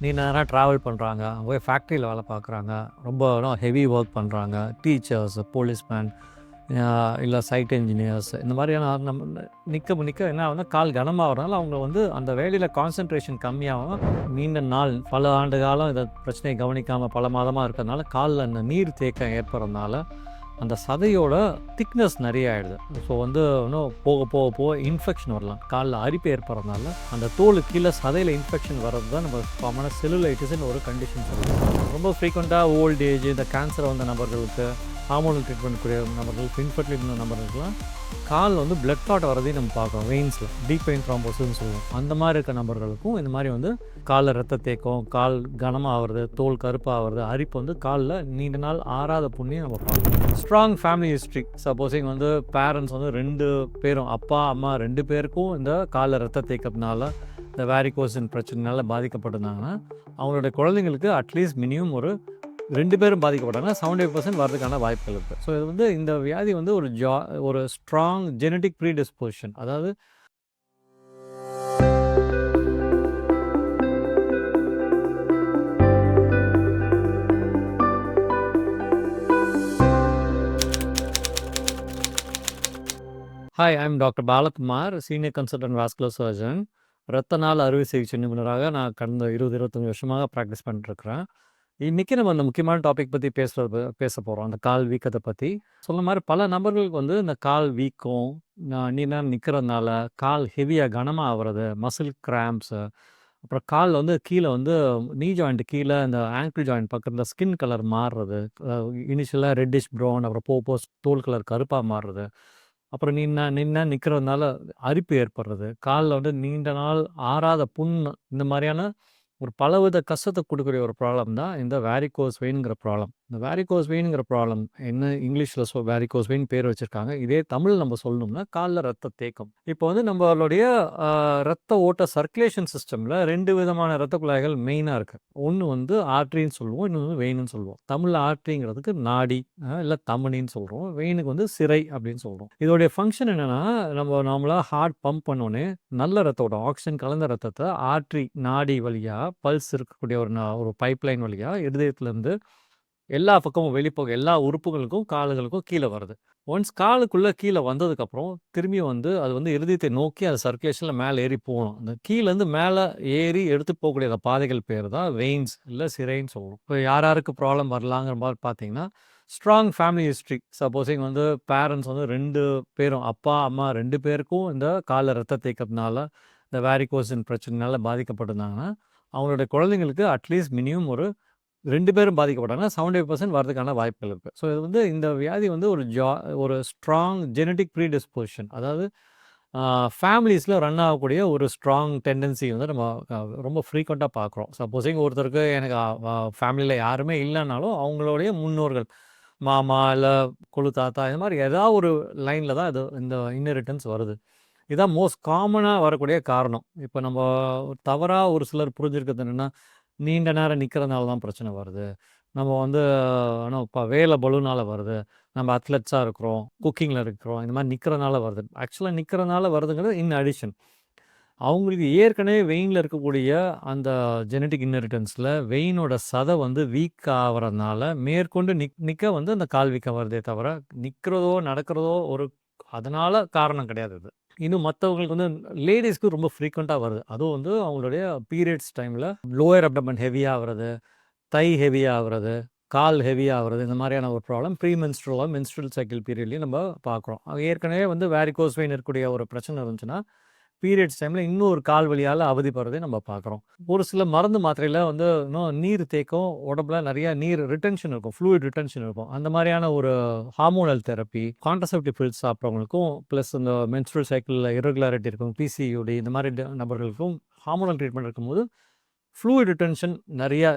நீண்ட நேரம் ட்ராவல் பண்ணுறாங்க, போய் ஃபேக்ட்ரியில் வேலை பார்க்குறாங்க, ரொம்ப ஹெவி ஒர்க் பண்ணுறாங்க, டீச்சர்ஸ், போலீஸ்மேன், இல்லை சைட் இன்ஜினியர்ஸ், இந்த மாதிரியான நம்ம நிற்க நிற்க என்ன ஆகுதுன்னா கால் கனமாகறதுனால அவங்க வந்து அந்த வேலையில் கான்சன்ட்ரேஷன் கம்மியாகும். நீண்ட நாள் பல ஆண்டு காலம் இந்த பிரச்சனையை கவனிக்காமல் பல மாதமாக இருக்கிறதுனால காலில் அந்த நீர் தேக்கம் ஏற்படுறதுனால அந்த சதையோட திக்னஸ் நிறைய ஆகிடுது. ஸோ வந்து இன்னும் போக போக போக இன்ஃபெக்ஷன் வரலாம். காலில் அரிப்பு ஏற்படுறதுனால அந்த தோல் கீழே சதையில் இன்ஃபெக்ஷன் வர்றது தான் நம்ம காமனாக செல்லுலைட்டிஸ்ன்னு ஒரு கண்டிஷன் சொல்லுவோம். ரொம்ப ஃப்ரீக்வெண்ட்டாக ஓல்ட் ஏஜ், இந்த கேன்சர் வந்த நபர்களுக்கு, ஹார்மோனல் ட்ரீட்மெண்ட் கூடிய நபர்களுக்கு, இன்ஃபர்டிலிட்டி நபர்களுக்குலாம் கால் வந்து பிளட் கிளாட் வரதையும் நம்ம பார்க்குறோம். வெயின்ஸில் டீப் வெயின் த்ராம்போசிஸ்ன்னு சொல்லுவோம். அந்த மாதிரி இருக்க நபர்களுக்கும் இந்த மாதிரி வந்து காலில் ரத்த தேக்கம், கால் கனமாகிறது, தோல் கருப்பாகிறது, அரிப்பு வந்து காலில் நீண்ட நாள் ஆறாத புண்ணியம் நம்ம பார்க்கணும். ஸ்ட்ராங் ஃபேமிலி ஹிஸ்ட்ரி, சப்போஸிங் வந்து பேரண்ட்ஸ் வந்து 2 பேரும், அப்பா அம்மா 2 பேருக்கும் இந்த காலில் ரத்த தேக்கத்தினால, இந்த வேரிகோசின் பிரச்சனைனால பாதிக்கப்பட்டிருந்தாங்கன்னா அவங்களுடைய குழந்தைங்களுக்கு அட்லீஸ்ட் மினிமம் ஒரு 2 பேரும் பாதிக்கப்பட்டாங்கன்னா 75% வரதுக்கான வாய்ப்புகள் இருக்குது. ஸோ இது வந்து இந்த வியாதி வந்து ஒரு ஸ்ட்ராங் ஜெனடிக் ப்ரீடிஸ்போசிஷன். அதாவது hi, I am doctor Balakumar, senior consultant vascular surgeon. இரத்த நாள அறுவை சிகிச்சை நிபுணராக நான் கடந்த 25 வருஷமாக ப்ராக்டிஸ் பண்ணிட்டுருக்கிறேன். இன்றைக்கி நம்ம அந்த முக்கியமான டாபிக் பற்றி பேச போகிறோம், அந்த கால் வீக்கத்தை பற்றி. சொன்ன மாதிரி பல நபர்களுக்கு வந்து இந்த கால் வீக்கம், நீண்ட நேரம் நிற்கிறதுனால கால் ஹெவியாக கனமாக ஆகிறது, மசில் கிராம்ப்ஸு, அப்புறம் காலில் வந்து கீழே வந்து நீ ஜாயிண்ட் கீழே இந்த ஆங்கிள் ஜாயிண்ட் பக்கத்தில் ஸ்கின் கலர் மாறுறது, இனிஷியலாக ரெட்டிஷ் ப்ரௌன், அப்புறம் போக போக தோல் கலர் கருப்பாக மாறுறது, அப்புறம் நிற்கிறதுனால அரிப்பு ஏற்படுறது, காலில் வந்து நீண்ட நாள் ஆறாத புண், இந்த மாதிரியான ஒரு பலவித கஷ்டத்தை கொடுக்கக்கூடிய ஒரு ப்ராப்ளம் தான் இந்த வேரிகோஸ் வெயின்ங்கிற ப்ராப்ளம். இந்த வேரிகோஸ் வெயின்ங்கிற ப்ராப்ளம் என்ன இங்கிலீஷில் வேரிகோஸ் வெயின் பேர் வச்சுருக்காங்க. இதே தமிழ் நம்ம சொல்லணும்னா காலில் ரத்த தேக்கம். இப்போ வந்து நம்மளுடைய ரத்த ஓட்ட சர்க்குலேஷன் சிஸ்டமில் 2 விதமான ரத்த குழாய்கள் மெயினாக இருக்குது. ஒன்று வந்து ஆர்ட்ரின்னு சொல்லுவோம், இன்னொன்று வெயின்னு சொல்லுவோம். தமிழில் ஆர்ட்ரிங்கிறதுக்கு நாடி, இல்லை தமனின்னு சொல்கிறோம். வெயினுக்கு வந்து சிரை அப்படின்னு சொல்கிறோம். இதோடைய ஃபங்க்ஷன் என்னென்னா, நம்ம நார்மலாக ஹார்ட் பம்ப் பண்ணோன்னே நல்ல ரத்த ஓட்டம், ஆக்சிஜன் கலந்த ரத்தத்தை ஆர்ட்ரி நாடி வழியாக, பல்ஸ் இருக்கக்கூடிய ஒரு பைப்லைன் வழியாக இருதயத்துலேருந்து எல்லா பக்கமும் வெளிப்போக எல்லா உறுப்புகளுக்கும் கால்களுக்கும் கீழே வருது. ஒன்ஸ் காலுக்குள்ளே கீழே வந்ததுக்கப்புறம் திரும்பி வந்து அது வந்து இருதயத்தை நோக்கி அது சர்க்குலேஷனில் மேலே ஏறி போகணும். அந்த கீழேருந்து மேலே ஏறி எடுத்து போகக்கூடிய அந்த பாதைகள் பேர் தான் வெயின்ஸ், இல்லை சிரைன்னு சொல்லுவோம். இப்போ யாருக்கு ப்ராப்ளம் வரலாங்கிற மாதிரி பார்த்தீங்கன்னா, ஸ்ட்ராங் ஃபேமிலி ஹிஸ்ட்ரி, சப்போஸிங் வந்து பேரண்ட்ஸ் வந்து 2 பேரும், அப்பா அம்மா 2 பேருக்கும் இந்த காலில் ரத்த தேக்கத்தினால, இந்த வேரிகோசின் பிரச்சனைனால பாதிக்கப்பட்டிருந்தாங்கன்னா அவங்களுடைய குழந்தைங்களுக்கு அட்லீஸ்ட் மினிமம் ஒரு 2 பேரும் பாதிக்கப்பட்டாங்கன்னா 75% வரதுக்கான வாய்ப்புகள் இருக்குது. ஸோ இது வந்து இந்த வியாதி வந்து ஒரு ஸ்ட்ராங் ஜெனடிக் ப்ரீடிஸ்போசிஷன். அதாவது ஃபேமிலிஸில் ரன் ஆகக்கூடிய ஒரு ஸ்ட்ராங் டெண்டன்சி வந்து நம்ம ரொம்ப ஃப்ரீக்வெண்ட்டாக பார்க்குறோம். சப்போஸிங் ஒருத்தருக்கு எனக்கு ஃபேமிலியில் யாருமே இல்லைனாலும் அவங்களுடைய முன்னோர்கள், மாமா இல்லை கொழு தாத்தா, இந்த மாதிரி ஏதாவது ஒரு லைனில் தான் இந்த இன்ஹெரிட்டன்ஸ் வருது. இதுதான் மோஸ்ட் காமனாக வரக்கூடிய காரணம். இப்போ நம்ம தவறாக ஒரு சிலர் புரிஞ்சிருக்கிறது என்னென்னா, நீண்ட நேரம் நிற்கிறதுனால தான் பிரச்சனை வருது, நம்ம வந்து ஆனால் இப்போ வேலை பளுனால வருது, நம்ம அத்லெட்ஸாக இருக்கிறோம், குக்கிங்கில் இருக்கிறோம், இந்த மாதிரி நிற்கிறதுனால வருது. ஆக்சுவலாக நிற்கிறதுனால வருதுங்கிறது இன் அடிஷன் அவங்களுக்கு ஏற்கனவே வெயினில் இருக்கக்கூடிய அந்த ஜெனட்டிக் இன்ஹெரிட்டன்ஸில் வெயினோட சதை வந்து வீக் ஆகிறதுனால மேற்கொண்டு நிற்க வந்து அந்த கால் வீக்கம் வருதே தவிர நிற்கிறதோ நடக்கிறதோ அதனால் காரணம் கிடையாது இது. இன்னும் மற்றவங்களுக்கு வந்து லேடிஸ்க்கு ரொம்ப ஃப்ரீக்வெண்ட்டாக வருது. அதுவும் வந்து அவங்களுடைய பீரியட்ஸ் டைமில் லோயர் அப்டமன் ஹெவியாக ஆகிறது, தை ஹெவியாக ஆகிறது, கால் ஹெவியாக ஆகிறது, இந்த மாதிரியான ஒரு ப்ராப்ளம் மென்ஸ்ட்ரல் சைக்கிள் பீரியட்லேயும் நம்ம பார்க்குறோம். ஏற்கனவே வந்து வேரிகோஸ் வெயின் இருக்கக்கூடிய ஒரு பிரச்சனை இருந்துச்சுன்னா பீரியட்ஸ் டைமில் இன்னொரு கால் வலியால் அவதிப்படுறதை நம்ம பார்க்குறோம். ஒரு சில மருந்து மாத்திரையில் வந்து இன்னும் நீர் தேக்கம், உடம்புல நிறையா நீர் ரிட்டென்ஷன் இருக்கும், ஃப்ளூயிட் ரிட்டென்ஷன் இருக்கும். அந்த மாதிரியான ஒரு ஹார்மோனல் தெரப்பி, கான்ட்ரசெப்டிவ் பில்ஸ் சாப்பிட்றவங்களுக்கும், ப்ளஸ் இந்த மென்ஸ்ட்ரல் சைக்கிளில் இரெகுலாரிட்டி இருக்கும், பிசிஓடி, இந்த மாதிரி நபர்களுக்கும் ஹார்மோனல் ட்ரீட்மெண்ட் இருக்கும்போது ஃப்ளூயிட் ரிட்டென்ஷன் நிறையா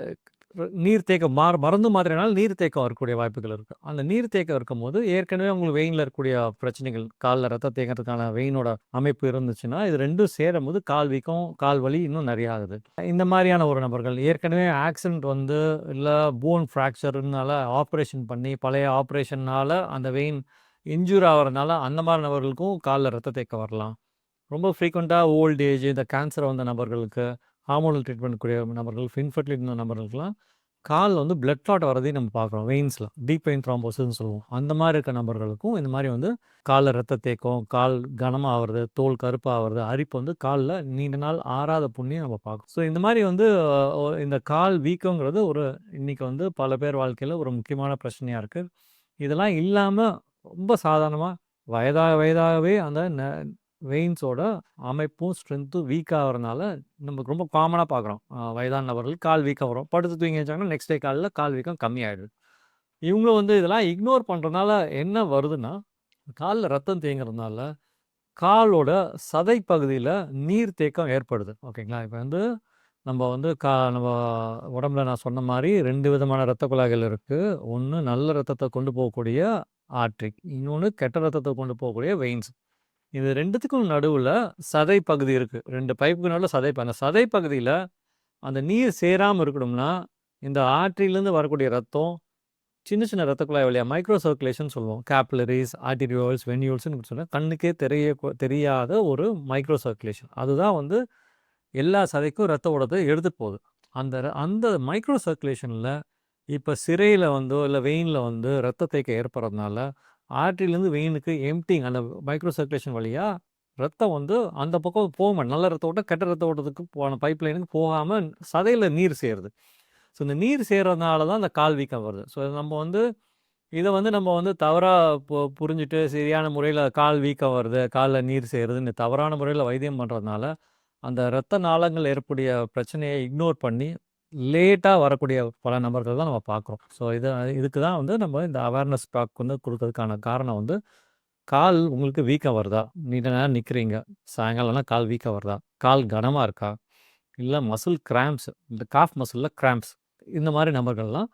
நீர் தேக்கம் மருந்து மாத்திரைனால நீர் தேக்கம் இருக்கக்கூடிய வாய்ப்புகள் இருக்குது. அந்த நீர் தேக்கம் இருக்கும்போது ஏற்கனவே உங்களுக்கு வெயினில் இருக்கக்கூடிய பிரச்சனைகள், காலில் ரத்த தேங்கிறதுக்கான வெயினோட அமைப்பு இருந்துச்சுன்னா இது 2ம் சேரும்போது கால் வீக்கம், கால் வலி இன்னும் நிறையா ஆகுது. இந்த மாதிரியான ஒரு நபர்கள் ஏற்கனவே ஆக்சிடென்ட் வந்து இல்லை போன் ஃப்ராக்சர்னால ஆப்ரேஷன் பண்ணி பழைய ஆப்ரேஷன்னால் அந்த வெயின் இன்ஜூர் ஆகிறதுனால அந்த மாதிரி நபர்களுக்கும் காலில் ரத்த தேக்கம் வரலாம். ரொம்ப ஃப்ரீக்வெண்ட்டாக ஓல்ட் ஏஜ், இந்த கேன்சர் வந்த நபர்களுக்கு, ஹார்மோனல் ட்ரீட்மெண்ட் கூடிய நபர்கள், இன்ஃபர்டிலிட்டி நபர்களுக்கெல்லாம் கால் வந்து பிளட் கிளாட் வரதையும் நம்ம பார்க்குறோம். வெயின்ஸில் டீப் வெயின் த்ராம்போசிஸ்ன்னு சொல்லுவோம். அந்த மாதிரி இருக்க நபர்களுக்கும் இந்த மாதிரி வந்து காலில் ரத்த தேக்கம், கால் கனமாகிறது, தோல் கருப்பாகிறது, அரிப்பு வந்து காலில் நீண்ட நாள் ஆறாத புண்ணியம் நம்ம பார்க்கணும். ஸோ இந்த மாதிரி வந்து இந்த கால் வீக்கங்கிறது ஒரு இன்னைக்கு வந்து பல பேர் வாழ்க்கையில் ஒரு முக்கியமான பிரச்சனையாக இருக்குது. இதெல்லாம் இல்லாமல் ரொம்ப சாதாரணமாக வயதாக வயதாகவே அந்த வெயின்ஸோட அமைப்பும் ஸ்ட்ரென்த்தும் வீக் ஆகிறதுனால நமக்கு ரொம்ப காமனாக பார்க்குறோம். வயதான நபர்கள் கால் வீக்கம் வரும். படுத்து தூங்கி வச்சாங்கன்னா நெக்ஸ்ட் டே காலில் கால் வீக்கம் கம்மியாயிடுது. இவங்க வந்து இதெல்லாம் இக்னோர் பண்ணுறதுனால என்ன வருதுன்னா, காலில் ரத்தம் தேங்குறதுனால காலோட சதை பகுதியில் நீர் தேக்கம் ஏற்படுது. ஓகேங்களா? இப்போ வந்து நம்ம வந்து நம்ம உடம்புல நான் சொன்ன மாதிரி 2 விதமான இரத்த குழாய்கள் இருக்குது. ஒன்று நல்ல ரத்தத்தை கொண்டு போகக்கூடிய ஆர்ட்ரிக், இன்னொன்று கெட்ட ரத்தத்தை கொண்டு போகக்கூடிய வெயின்ஸ். இது 2த்துக்கும் நடுவுல சதை பகுதி இருக்கு. 2 பைப்புக்கு நடுவுல அந்த சதை பகுதியில அந்த நீர் சேராம இருக்கணும்னா, இந்த ஆர்டரியிலேருந்து வரக்கூடிய ரத்தம் சின்ன சின்ன ரத்த குழாய் வழியா மைக்ரோ சர்க்குலேஷன் சொல்லுவோம். கேப்லரிஸ், ஆர்டீரியோல்ஸ், வென்யூல்ஸ்ன்னு சொன்னா கண்ணுக்கே தெரியாத ஒரு மைக்ரோ சர்க்குலேஷன். அதுதான் வந்து எல்லா சதைக்கும் ரத்த ஓட்டத்தை எடுத்துட்டு போகுது. அந்த மைக்ரோ சர்க்குலேஷன்ல இப்ப சிரையில வந்தோ, இல்ல வெயின்ல வந்து ரத்த தேக்கம் ஏற்படுறதுனால ஆர்டரியிலேருந்து வெயினுக்கு எம்ப்டிங் அந்த மைக்ரோ சர்க்குலேஷன் வழியா ரத்தம் வந்து அந்த பக்கம் போக மாட்டேன். நல்ல ரத்த ஓட்டம், கெட்ட ரத்த ஓட்டத்துக்கு போன பைப் லைனுக்கு போகாம சதையில நீர் சேருது. ஸோ இந்த நீர் சேர்றதுனால தான் அந்த கால் வீக்கம் வருது. ஸோ நம்ம வந்து இத வந்து நம்ம வந்து தவறா புரிஞ்சுட்டு சரியான முறையில கால் வீக்கம் வருது, கால்ல நீர் சேருதுன்னு தவறான முறையில வைத்தியம் பண்றதுனால, அந்த இரத்த நாளங்கள் ஏற்படக்கூடிய பிரச்சனையை இக்னோர் பண்ணி லேட்டா வரக்கூடிய பல நபர்கள் தான் நம்ம பார்க்குறோம். ஸோ இதுக்கு தான் வந்து நம்ம இந்த அவேர்னஸ் டாக் வந்து குடுக்கறதுக்கான காரணம் வந்து, கால் உங்களுக்கு வீக்கம் வருதா? நீண்ட நேரம் நிற்கிறீங்க, சாயங்காலம்லாம் கால் வீக்கம் வருதா? கால் கனமா இருக்கா? இல்ல மசில் கிராம்ப்ஸ், இந்த காஃப் மசில்ல கிராம்ப்ஸ் இந்த மாரி நபர்கள்லாம்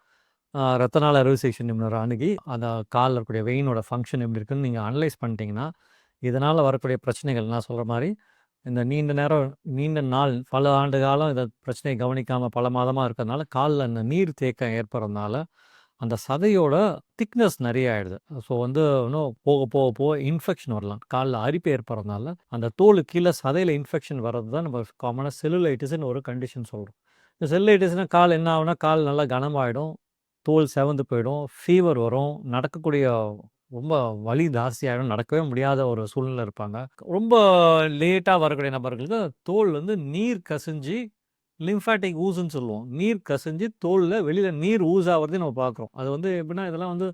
இரத்த நாள அறுவை சிகிச்சை நிபுணரை அணுகி, அந்த கால்ல இருக்கக்கூடிய வெயினோட ஃபங்க்ஷன் எப்படி இருக்குன்னு நீங்க அனலைஸ் பண்ணிட்டீங்கன்னா, இதனால வரக்கூடிய பிரச்சனைகள் நான் சொல்ற மாரி, இந்த நீண்ட நேரம், நீண்ட நாள், பல ஆண்டு காலம் இந்த பிரச்சனையை கவனிக்காம பல மாதமா இருக்கிறதுனால, கால்ல இந்த நீர் தேக்கம் ஏற்படுறதுனால, அந்த சதையோட திக்னஸ் நெறைய ஆயிடுது. ஸோ வந்து இன்னும் போக போக போக இன்ஃபெக்ஷன் வரலாம். கால்ல அரிப்பு ஏற்படுறதுனால, அந்த தோலுக்கு கீழ சதையில இன்ஃபெக்ஷன் வர்றது தான் நம்ம காமனா செல்லுலைட்டிஸ்ன்னு ஒரு கண்டிஷன் சொல்றோம். இந்த செல்லுலைட்டிஸ்னா கால் என்ன ஆகும்னா, கால் நல்லா கனமாயிடும், தோல் செவந்து போயிடும், ஃபீவர் வரும், நடக்கக்கூடிய ரொம்ப வலி ஜாஸ்தியாயிடும், நடக்கவே முடியாத ஒரு சூழ்நிலையில இருப்பாங்க. ரொம்ப லேட்டா வரக்கூடிய நபர்களுக்கு தோல் வந்து நீர் கசிஞ்சு லிம்ஃபாட்டிக் ஊஸ்ன்னு சொல்லுவோம். நீர் கசிஞ்சு தோல்ல வெளியில நீர் ஊஸ் ஆவறதையும் நம்ம பார்க்குறோம். அது வந்து எப்படின்னா, இதெல்லாம் வந்து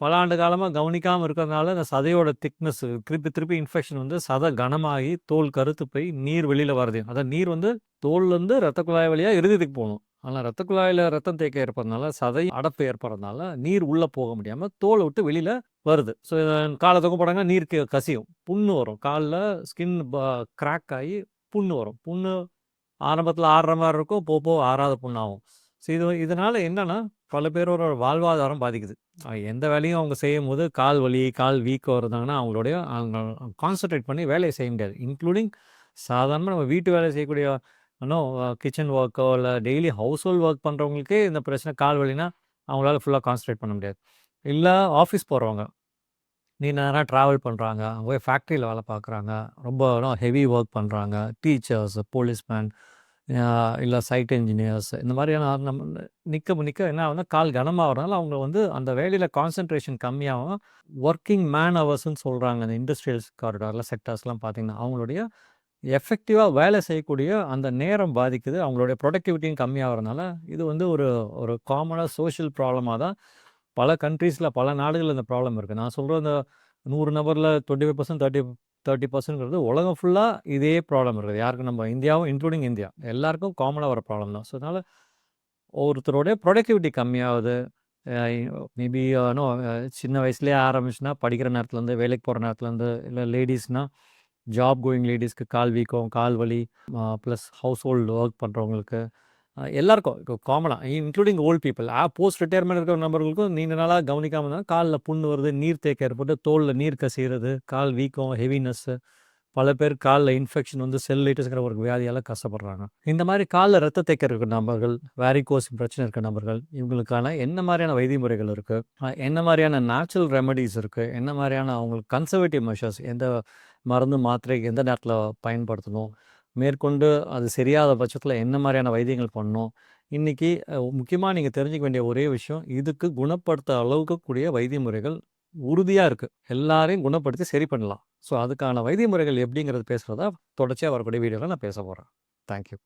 பல ஆண்டு காலமா கவனிக்காம இருக்கிறதுனால, அந்த சதையோட திக்னஸ் திருப்பி திருப்பி இன்ஃபெக்ஷன் வந்து சதை கனமாகி, தோல் கருத்து போய் நீர் வெளியில வருது. அதான் நீர் வந்து தோல்லேருந்து ரத்த குழாய் வழியா இருதயத்துக்கு போணும். ஆனா ரத்த குழாயில ரத்தம் தேக்கம் ஏற்படுறதுனால, சதை அடைப்பு ஏற்படுறதுனால, நீர் உள்ள போக முடியாம தோல விட்டு வெளியில வருது. ஸோ கால தொங்க போட்டாங்கன்னா நீர் கசியும். புண்ணு வரும். கால்ல ஸ்கின் கிராக் ஆகி புண்ணு வரும். புண்ணு ஆரம்பத்தில ஆறுற மாரி இருக்கும். போக போக ஆறாத புண்ணாகும். ஸோ இதனால என்னன்னா, பல பேரோட வாழ்வாதாரம் பாதிக்குது. எந்த வேலையும் அவங்க செய்யும்போது கால் வலி, கால் வீக்கம் இருந்தாங்கன்னா, அவங்க கான்சன்ட்ரேட் பண்ணி வேலைய செய்ய முடியாது. இன்க்ளூடிங் சாதாரணமா நம்ம வீட்டு வேலை செய்யக்கூடிய இன்னும் கிச்சன் ஒர்க்கோ, இல்ல டெய்லி ஹவுஸ் ஹோல்ட் ஒர்க் பண்ணுறவங்களுக்கே இந்த பிரச்சனை கால் வலினா, அவங்களால ஃபுல்லா கான்சன்ட்ரேட் பண்ண முடியாது. இல்ல ஆஃபீஸ் போறவங்க, நீண்ட நேரம் ட்ராவல் பண்ணுறாங்க, போய் ஃபேக்ட்ரியில வேலை பார்க்குறாங்க, ரொம்ப ஹெவி ஒர்க் பண்ணுறாங்க, டீச்சர்ஸ், போலீஸ்மேன், இல்ல சைட் என்ஜினியர்ஸ் இந்த மாதிரியான நம்ம நிற்க நிற்க என்ன ஆகுதுன்னா, கால் கனமாகறதுனால அவங்க வந்து அந்த வேலையில் கான்சன்ட்ரேஷன் கம்மியாகும். ஒர்க்கிங் மேன் ஹவர்ஸ்ன்னு சொல்கிறாங்க. அந்த இண்டஸ்ட்ரியல்ஸ் காரிடாரில் செக்டார்ஸ்லாம் பார்த்தீங்கன்னா, அவங்களுடைய எஃபெக்டிவாக வேலை செய்யக்கூடிய அந்த நேரம் பாதிக்குது. அவங்களுடைய ப்ரொடக்டிவிட்டியும் கம்மியாகிறதுனால, இது வந்து ஒரு ஒரு காமனாக சோஷியல் ப்ராப்ளமாக தான் பல கண்ட்ரீஸில் பல நாடுகளில் இந்த ப்ராப்ளம் இருக்குது. நான் சொல்கிற இந்த 100 நபரில் 25% 30% உலகம் ஃபுல்லாக இதே ப்ராப்ளம் இருக்குது. யாருக்கும் நம்ம இந்தியாவும் இன்க்ளூடிங் இந்தியா எல்லாருக்கும் காமனாக வர ப்ராப்ளம் தான். ஸோ அதனால் ஒருத்தருடைய ப்ரொடக்டிவிட்டி கம்மியாகுது. மேபி சின்ன வயசுலேயே ஆரம்பிச்சுன்னா படிக்கிற நேரத்துலேருந்து, வேலைக்கு போகிற நேரத்துலேருந்து, இல்லை லேடீஸ்னால் ஜாப் கோயிங் லேடீஸ்க்கு கால் வீக்கம், கால் வலி, ப்ளஸ் ஹவுஸ் ஹோல்டு ஒர்க் பண்ணுறவங்களுக்கு எல்லாருக்கும் இப்போ காமனாக including volt people post retirement இருக்கிற நபர்களுக்கும் நீண்ட நாளாக கவனிக்காமல் இருந்தால் காலில் புண்ணு வருது, நீர் தேக்கம் ஏற்பட்டு தோலில் நீர் கசிகிறது, கால் வீக்கம், ஹெவினஸ்ஸு, பல பேர் காலில் இன்ஃபெக்ஷன் வந்து செல்லைட்டிஸ்ங்கிற ஒரு வியாதியால் கஷ்டப்படுறாங்க. இந்த மாதிரி காலில் ரத்த தேக்கம் இருக்கிற நபர்கள், வேரிகோஸ் பிரச்சனை இருக்கிற நபர்கள், இவங்களுக்கான என்ன மாதிரியான வைத்திய முறைகள் இருக்குது, என்ன மாதிரியான நேச்சுரல் ரெமடிஸ் இருக்குது, என்ன மாதிரியான அவங்களுக்கு கன்சர்வேட்டிவ் மெஷர்ஸ், எந்த மருந்து மாத்திரை எந்த நேரத்தில் பயன்படுத்தணும், மேற்கொண்டு அது சரியாத பட்சத்தில் என்ன மாதிரியான வைத்தியங்கள் பண்ணணும். இன்றைக்கி முக்கியமாக நீங்கள் தெரிஞ்சுக்க வேண்டிய ஒரே விஷயம், இதுக்கு குணப்படுத்த அளவுக்கு கூடிய வைத்திய முறைகள் உறுதியாக இருக்குது. எல்லாரையும் குணப்படுத்தி சரி பண்ணலாம். ஸோ அதுக்கான வைத்திய முறைகள் எப்படிங்கிறது பேசுகிறதா தொடர்ச்சியாக வரக்கூடிய வீடியோவில் நான் பேச போகிறேன். தேங்க்யூ.